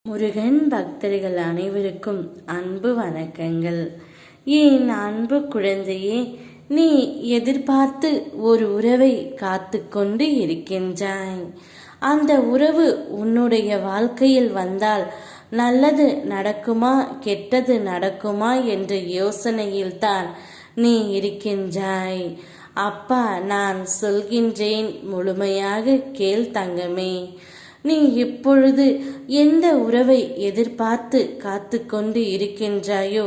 முருகன் பக்தர்கள் அனைவருக்கும் அன்பு வணக்கங்கள். என் அன்பு குழந்தையே, நீ எதிர்பார்த்து ஒரு உறவை காத்து கொண்டு இருக்கின்றாய். அந்த உறவு உன்னுடைய வாழ்க்கையில் வந்தால் நல்லது நடக்குமா கெட்டது நடக்குமா என்ற யோசனையில்தான் நீ இருக்கின்றாய். அப்பா, நான் சொல்கின்றேன், முழுமையாக கேள் தங்கமே. நீ இப்பொழுது எந்த உறவை எதிர்பார்த்து காத்து கொண்டு இருக்கின்றாயோ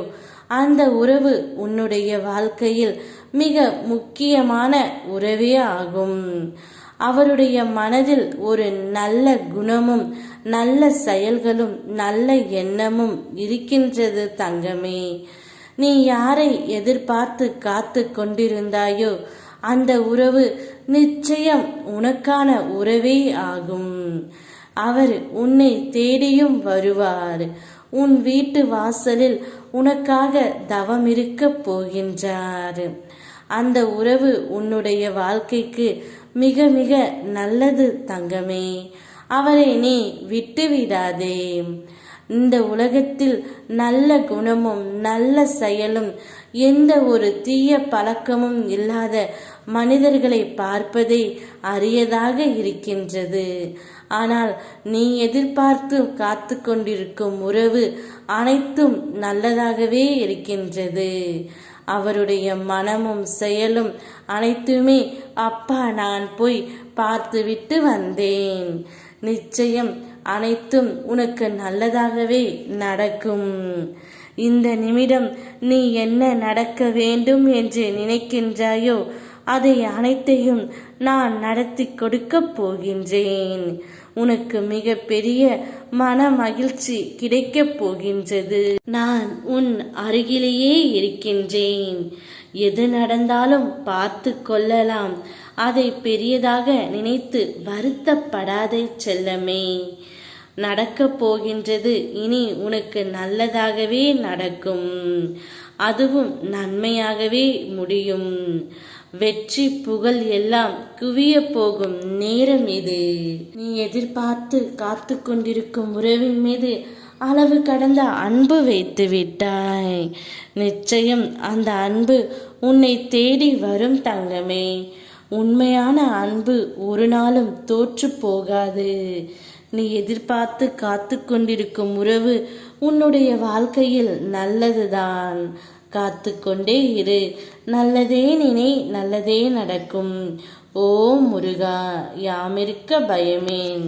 அந்த உறவு உன்னுடைய வாழ்க்கையில் மிக முக்கியமான உறவே ஆகும். அவருடைய மனதில் ஒரு நல்ல குணமும் நல்ல செயல்களும் நல்ல எண்ணமும் இருக்கின்றது தங்கமே. நீ யாரை எதிர்பார்த்து காத்து கொண்டிருந்தாயோ அந்த உறவு நிச்சயம் உனக்கான உறவே ஆகும். அவர் உன்னை தேடியும் வருவார். உன் வீட்டு வாசலில் உனக்காக தவம் இருக்க போகின்றார். அந்த உறவு உன்னுடைய வாழ்க்கைக்கு மிக மிக நல்லது தங்கமே. அவரை நீ விட்டுவிடாதே. இந்த உலகத்தில் நல்ல குணமும் நல்ல செயலும் எந்த ஒரு தீய பழக்கமும் இல்லாத மனிதர்களை பார்ப்பதே அரியதாக இருக்கின்றது. ஆனால் நீ எதிர்பார்த்து காத்து கொண்டிருக்கும் உறவு அனைத்தும் நல்லதாகவே இருக்கின்றது. அவருடைய மனமும் செயலும் அனைத்துமே, அப்பா, நான் போய் பார்த்துவிட்டு வந்தேன், நிச்சயம் அனைத்தும் உனக்கு நல்லதாகவே நடக்கும். இந்த நிமிடம் நீ என்ன நடக்க வேண்டும் என்று நினைக்கின்றாயோ அதை அனைத்தையும் நான் நடத்தி கொடுக்க போகின்றேன். உனக்கு மிக பெரிய மன மகிழ்ச்சி கிடைக்கப் போகின்றது. நான் உன் அருகிலேயே இருக்கின்றேன். எது நடந்தாலும் பார்த்து கொள்ளலாம். அதை பெரியதாக நினைத்து வருத்தப்படாதே செல்லமே. நடக்கப் போகின்றது இனி உனக்கு நல்லதாகவே நடக்கும். அதுவும் நன்மையாகவே முடியும். வெற்றி புகழ் எல்லாம் குவிய போகும் நேரம் இது. நீ எதிர்பார்த்து காத்து கொண்டிருக்கும் உறவின் மீது அளவு கடந்த அன்பு வைத்து விட்டாய். நிச்சயம் அந்த அன்பு உன்னை தேடி வரும் தங்கமே. உண்மையான அன்பு ஒரு நாளும் தோற்று போகாது. நீ எதிர்பார்த்து காத்து கொண்டிருக்கும் உறவு உன்னுடைய வாழ்க்கையில் நல்லதுதான். காத்து கொண்டே இரு. நல்லதே நினை, நல்லதே நடக்கும். ஓ முருகா, யாமிருக்க பயமேன்.